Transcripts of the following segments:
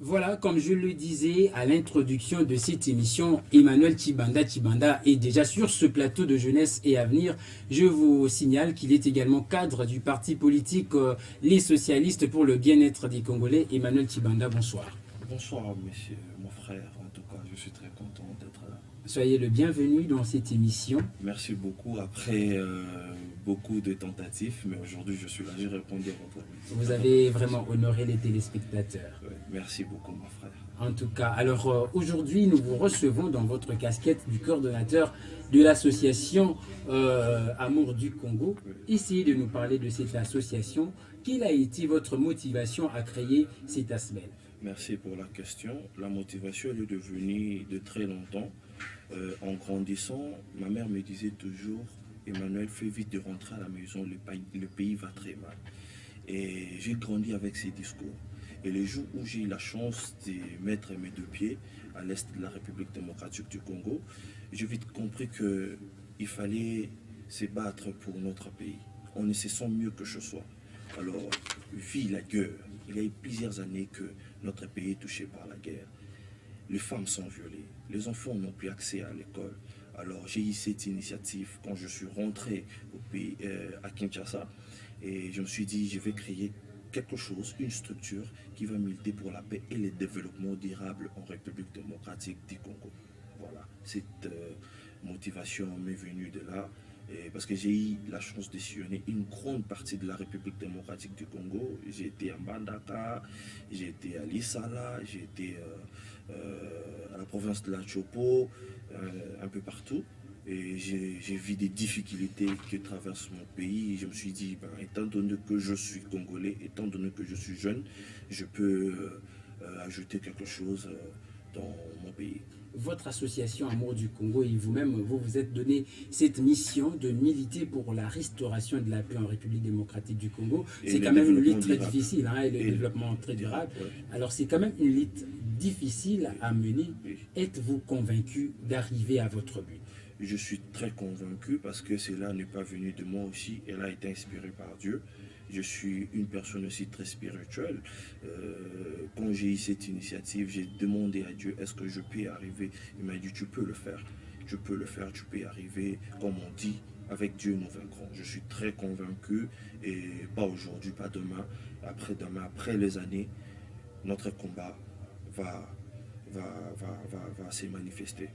Voilà, comme je le disais à l'introduction de cette émission, Emmanuel Tchibanda est déjà sur ce plateau de jeunesse et avenir. Je vous signale qu'il est également cadre du parti politique Les Socialistes pour le bien-être des Congolais. Emmanuel Tchibanda, bonsoir. Bonsoir, monsieur, mon frère. En tout cas, je suis très content d'être là. Soyez le bienvenu dans cette émission. Merci beaucoup. Après beaucoup de tentatives, mais aujourd'hui, je suis là. J'ai répondu à votre invitation. Vous avez vraiment honoré les téléspectateurs. Ouais, merci beaucoup, mon frère. En tout cas, alors aujourd'hui, nous vous recevons dans votre casquette du coordonnateur de l'association Amour du Congo. Oui. Essayez de nous parler de cette association. Quelle a été votre motivation à créer cette ASBEL? Merci pour la question. La motivation elle est devenue de très longtemps. En grandissant, ma mère me disait toujours, Emmanuel, fais vite de rentrer à la maison, le pays va très mal. Et j'ai grandi avec ces discours. Et le jour où j'ai eu la chance de mettre mes deux pieds à l'est de la République démocratique du Congo, j'ai vite compris qu'il fallait se battre pour notre pays. On ne se sent mieux que ce soit. Alors, vu la guerre, il y a eu plusieurs années que notre pays est touché par la guerre. Les femmes sont violées, les enfants n'ont plus accès à l'école. Alors j'ai eu cette initiative quand je suis rentré au pays, à Kinshasa, et je me suis dit je vais créer quelque chose, une structure qui va militer pour la paix et le développement durable en République démocratique du Congo. Voilà, cette motivation m'est venue de là. Et parce que j'ai eu la chance de sillonner une grande partie de la République démocratique du Congo. J'ai été à Mbandaka, j'ai été à Lissala, j'ai été à la province de la Chopo, un peu partout. Et j'ai vu des difficultés que traverse mon pays. Et je me suis dit, ben, étant donné que je suis congolais, étant donné que je suis jeune, je peux ajouter quelque chose dans mon pays. Votre association Amour du Congo et vous-même, vous vous êtes donné cette mission de militer pour la restauration de la paix en République démocratique du Congo. C'est quand même une lutte très difficile, hein, et le développement très durable. Ouais. Alors c'est quand même une lutte difficile à mener. Oui. Êtes-vous convaincu d'arriver à votre but? Je suis très convaincu parce que cela n'est pas venu de moi aussi, elle a été inspirée par Dieu. Je suis une personne aussi très spirituelle. Quand j'ai eu cette initiative, j'ai demandé à Dieu, est-ce que je peux y arriver? Il m'a dit, tu peux le faire. Tu peux le faire, tu peux y arriver. Comme on dit, avec Dieu nous vaincrons. Je suis très convaincu, et pas aujourd'hui, pas demain, après-demain, après les années, notre combat va se manifester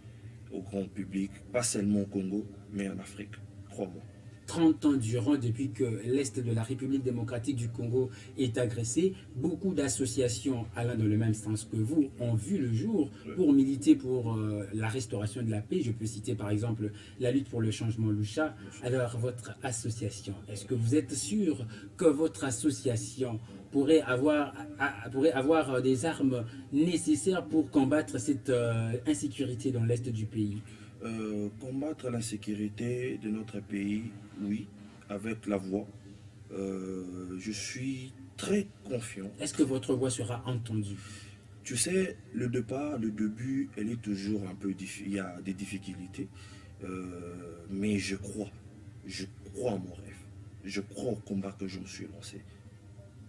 au grand public, pas seulement au Congo, mais en Afrique, crois-moi. 30 ans durant, depuis que l'Est de la République démocratique du Congo est agressé, beaucoup d'associations allant dans le même sens que vous ont vu le jour pour militer pour la restauration de la paix. Je peux citer par exemple la lutte pour le changement Lucha. Alors votre association, est-ce que vous êtes sûr que votre association pourrait avoir des armes nécessaires pour combattre cette insécurité dans l'Est du pays? Combattre l'insécurité de notre pays, oui, avec la voix. Je suis très confiant. Est-ce que votre voix sera entendue? Tu sais, le départ, le début, elle est toujours un peu difficile. Il y a des difficultés. Mais je crois en mon rêve. Je crois au combat que je me suis lancé.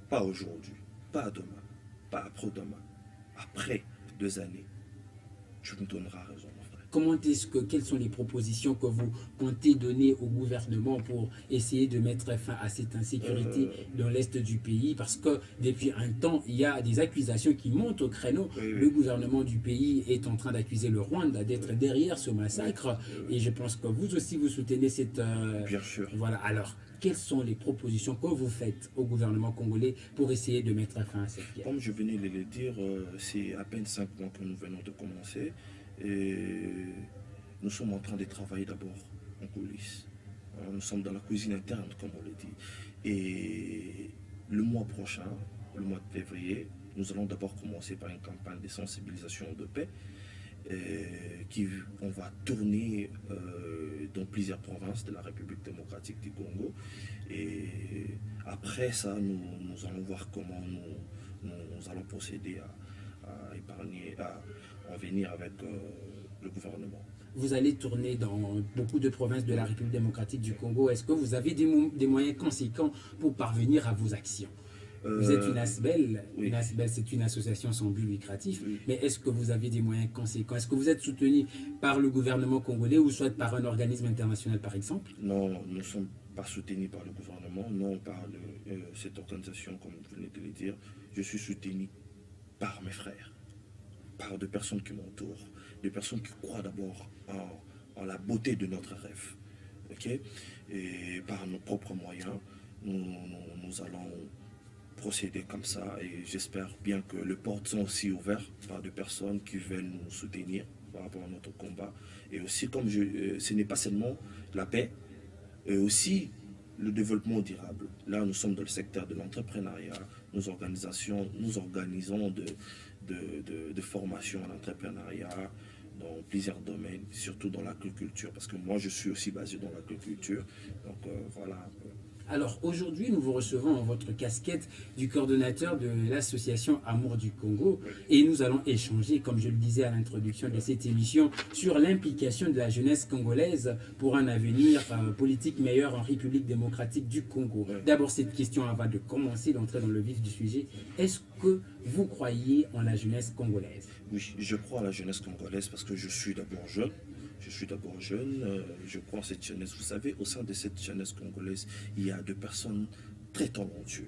Pas aujourd'hui, pas demain, pas après-demain. Après 2 années, tu me donneras raison. Quelles sont les propositions que vous comptez donner au gouvernement pour essayer de mettre fin à cette insécurité dans l'Est du pays? Parce que depuis un temps, il y a des accusations qui montent au créneau. Le gouvernement du pays est en train d'accuser le Rwanda d'être derrière ce massacre. Et je pense que vous aussi, vous soutenez cette... Bien sûr. Voilà. Alors, quelles sont les propositions que vous faites au gouvernement congolais pour essayer de mettre fin à cette guerre? Comme je venais de le dire, c'est à peine 5 mois que nous venons de commencer. Et nous sommes en train de travailler d'abord en coulisses. Nous sommes dans la cuisine interne, comme on le dit. Et le mois prochain, le mois de février, nous allons d'abord commencer par une campagne de sensibilisation de paix on va tourner dans plusieurs provinces de la République démocratique du Congo. Et après ça, nous allons voir comment nous allons procéder à épargner, à en venir avec le gouvernement. Vous allez tourner dans beaucoup de provinces de la République démocratique du Congo. Est-ce que vous avez des moyens conséquents pour parvenir à vos actions? Vous êtes une ASBEL, oui. une ASBEL c'est une association sans but lucratif, Oui. mais est-ce que vous avez des moyens conséquents? Est-ce que vous êtes soutenu par le gouvernement congolais ou soit par un organisme international par exemple? Non, nous ne sommes pas soutenus par le gouvernement, non par cette organisation, comme vous venez de le dire. Je suis soutenu par mes frères, par des personnes qui m'entourent, des personnes qui croient d'abord en la beauté de notre rêve. Okay? Et par nos propres moyens, nous allons procéder comme ça et j'espère bien que les portes sont aussi ouvertes par des personnes qui veulent nous soutenir par rapport à notre combat. Et aussi, comme ce n'est pas seulement la paix, et aussi le développement durable. Là, nous sommes dans le secteur de l'entrepreneuriat. Nous organisons de formations en entrepreneuriat dans plusieurs domaines, surtout dans l'agriculture, parce que moi, je suis aussi basé dans l'agriculture. Donc, voilà un peu. Alors aujourd'hui, nous vous recevons en votre casquette du coordonnateur de l'association Amour du Congo et nous allons échanger, comme je le disais à l'introduction de cette émission, sur l'implication de la jeunesse congolaise pour un avenir politique meilleur en République démocratique du Congo. D'abord, cette question avant de commencer, d'entrer dans le vif du sujet. Est-ce que vous croyez en la jeunesse congolaise? Oui, je crois à la jeunesse congolaise parce que je suis d'abord jeune. Je crois en cette jeunesse. Vous savez, au sein de cette jeunesse congolaise, il y a des personnes très talentueuses,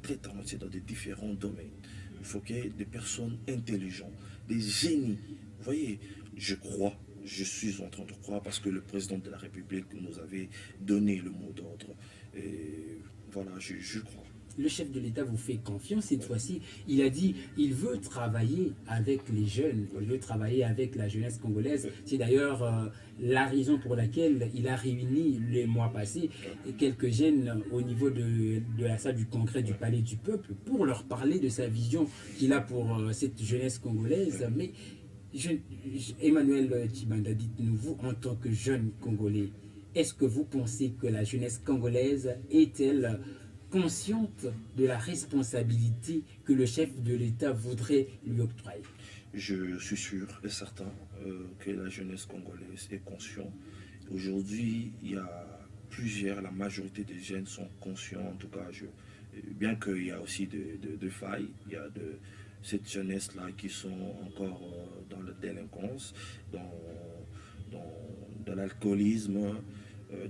très talentueuses dans des différents domaines. Il faut qu'il y ait des personnes intelligentes, des génies. Vous voyez, je suis en train de croire parce que le président de la République nous avait donné le mot d'ordre. Et voilà, je crois. Le chef de l'État vous fait confiance cette fois-ci. Il a dit qu'il veut travailler avec les jeunes, il veut travailler avec la jeunesse congolaise. C'est d'ailleurs la raison pour laquelle il a réuni les mois passés quelques jeunes au niveau de la salle du congrès du Palais du Peuple pour leur parler de sa vision qu'il a pour cette jeunesse congolaise. Mais Emmanuel Tshibanda, dites-nous, vous en tant que jeune Congolais, est-ce que vous pensez que la jeunesse congolaise est-elle consciente de la responsabilité que le chef de l'État voudrait lui octroyer? Je suis sûr et certain que la jeunesse congolaise est consciente. Aujourd'hui, il y a la majorité des jeunes sont conscients, en tout cas, bien qu'il y a aussi de failles, il y a de cette jeunesse-là qui sont encore dans la délinquance, dans l'alcoolisme,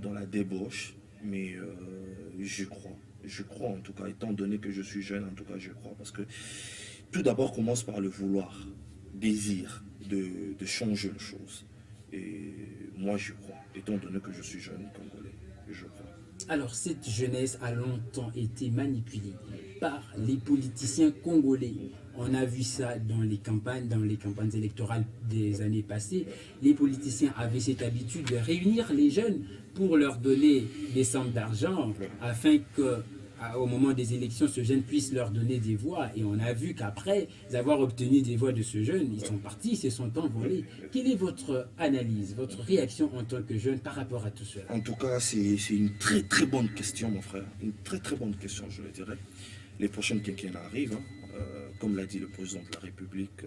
dans la débauche, mais je crois en tout cas, étant donné que je suis jeune, en tout cas je crois, parce que tout d'abord commence par le vouloir, désir de changer les choses. Et moi je crois, étant donné que je suis jeune congolais, je crois. Alors cette jeunesse a longtemps été manipulée par les politiciens congolais. On a vu ça dans les campagnes électorales des années passées. Les politiciens avaient cette habitude de réunir les jeunes pour leur donner des sommes d'argent afin que au moment des élections, ce jeune puisse leur donner des voix. Et on a vu qu'après avoir obtenu des voix de ce jeune, ils sont partis, ils se sont envolés. Quelle est votre analyse, votre réaction en tant que jeune par rapport à tout cela? En tout cas, c'est une très très bonne question, mon frère. Une très très bonne question, je le dirais. Les prochaines quinquennats arrivent. Comme l'a dit le président de la République,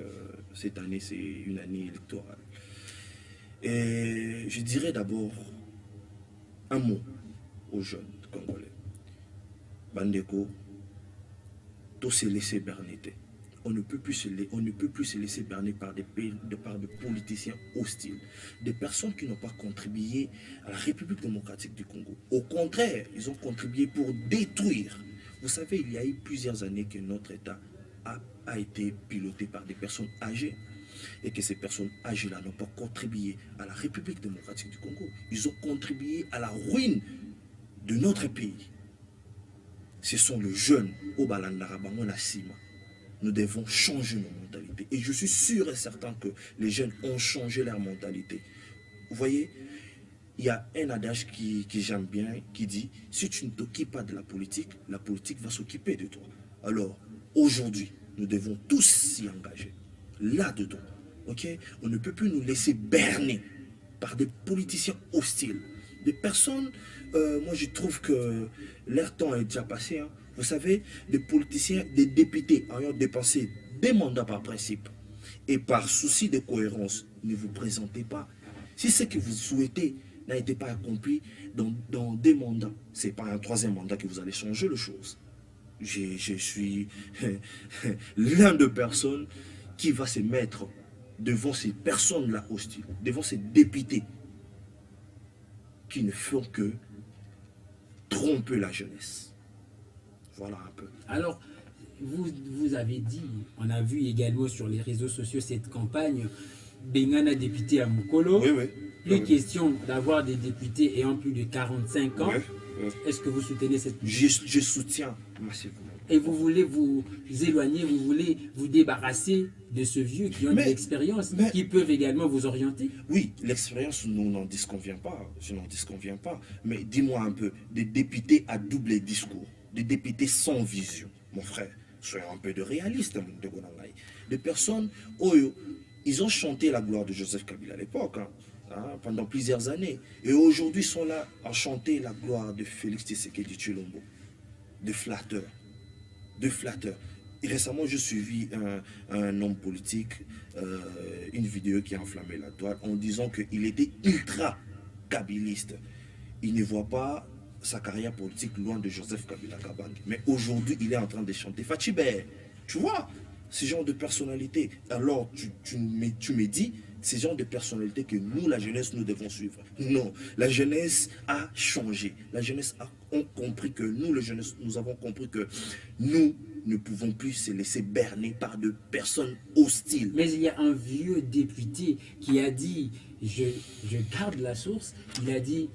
cette année, c'est une année électorale. Et je dirais d'abord un mot aux jeunes congolais. Bandeko, tout se laisser berner. On ne peut plus se laisser berner par des politiciens hostiles, des personnes qui n'ont pas contribué à la République démocratique du Congo. Au contraire, ils ont contribué pour détruire. Vous savez, il y a eu plusieurs années que notre État a été piloté par des personnes âgées et que ces personnes âgées-là n'ont pas contribué à la République démocratique du Congo. Ils ont contribué à la ruine de notre pays. Ce sont les jeunes au Balandarabango Nassima. Nous devons changer nos mentalités. Et je suis sûr et certain que les jeunes ont changé leur mentalité. Vous voyez, il y a un adage qui j'aime bien, qui dit, si tu ne t'occupes pas de la politique va s'occuper de toi. Alors, aujourd'hui, nous devons tous s'y engager. Là-dedans, ok? On ne peut plus nous laisser berner par des politiciens hostiles. Des personnes, moi je trouve que leur temps est déjà passé. Hein. Vous savez, des politiciens, des députés ayant dépensé des mandats par principe et par souci de cohérence, ne vous présentez pas. Si ce que vous souhaitez n'a été pas accompli dans des mandats, ce n'est pas un troisième mandat que vous allez changer les choses. je suis l'un de personnes qui va se mettre devant ces personnes-là hostiles, devant ces députés qui ne font que tromper la jeunesse. Voilà un peu. Alors, vous avez dit, on a vu également sur les réseaux sociaux cette campagne, Bengana député à Mukolo. Oui, oui. Plus Oui. question d'avoir des députés ayant plus de 45 ans. Oui, oui. Est-ce que vous soutenez cette... Je soutiens massivement. Et vous voulez vous éloigner, vous voulez vous débarrasser de ce vieux qui ont de l'expérience, qui peuvent également vous orienter? Oui, l'expérience, nous n'en disconvient pas. Je n'en disconviens pas. Mais dis-moi un peu, des députés à double discours, des députés sans vision, mon frère, soyons un peu de réalistes, de Gonangaï. Des personnes, oh, ils ont chanté la gloire de Joseph Kabila à l'époque, pendant plusieurs années. Et aujourd'hui, sont là à chanter la gloire de Félix Tshisekedi Tshilombo, de flatteurs. De flatteurs. Et récemment, j'ai suivi un homme politique, une vidéo qui a enflammé la toile en disant qu'il était ultra kabiliste. Il ne voit pas sa carrière politique loin de Joseph Kabila Kabange. Mais aujourd'hui, il est en train de chanter Fatibé. Tu vois, ce genre de personnalité. Alors, tu me dis, ce genre de personnalité que nous, la jeunesse, nous devons suivre. Non, la jeunesse a changé. La jeunesse a compris que nous, les jeunesses, nous avons compris que nous ne pouvons plus se laisser berner par de personnes hostiles. Mais il y a un vieux député qui a dit, je garde la source, il a dit,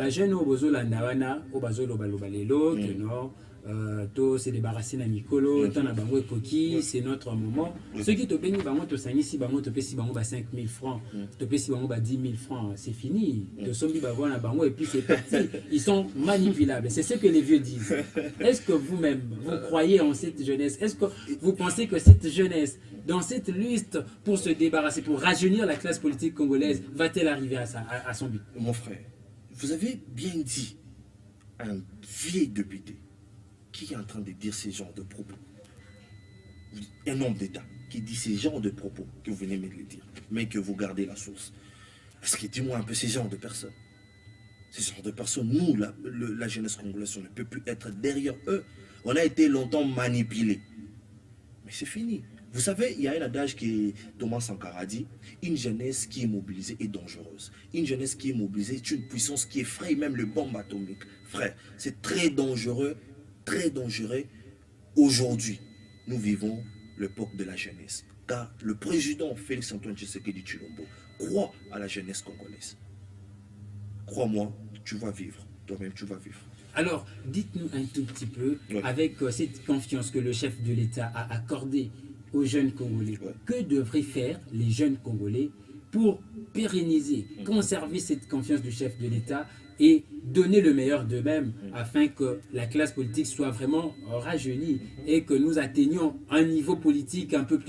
jeune au bozo landawana, au bazo lobalelo, que non, to se débarrasser na mikolo, tant na bango ekoki, c'est notre moment. Ceux qui te payent bango to sangisi bango to pesi bango 5 000 francs, to pesi bango 10 000 francs, c'est fini. To sombi bango na bango et puis c'est parti. Ils sont manipulables. C'est ce que les vieux disent. Est-ce que vous-même vous croyez en cette jeunesse? Est-ce que vous pensez que cette jeunesse, dans cette liste pour se débarrasser, pour rajeunir la classe politique congolaise, va-t-elle arriver à son but? Mon frère, vous avez bien dit un vieil député qui est en train de dire ces genres de propos. Un homme d'État qui dit ces genres de propos que vous venez de le dire, mais que vous gardez la source. Est-ce que dis-moi un peu ces genres de personnes? Ces genres de personnes, nous, la jeunesse congolaise, on ne peut plus être derrière eux. On a été longtemps manipulés. Mais c'est fini. Vous savez, il y a un adage qui Thomas Sankara dit, une jeunesse qui est mobilisée est dangereuse. Une jeunesse qui est mobilisée est une puissance qui effraie même le bombe atomique. Frère, c'est très dangereux, très dangereux. Aujourd'hui, nous vivons l'époque de la jeunesse. Car le président Félix Antoine Tshisekedi Tshilombo croit à la jeunesse congolaise. Crois-moi, tu vas vivre. Toi-même, tu vas vivre. Alors, dites-nous un tout petit peu, avec cette confiance que le chef de l'État a accordée aux jeunes Congolais, que devraient faire les jeunes Congolais pour pérenniser, conserver cette confiance du chef de l'État et donner le meilleur d'eux-mêmes afin que la classe politique soit vraiment rajeunie et que nous atteignions un niveau politique un peu plus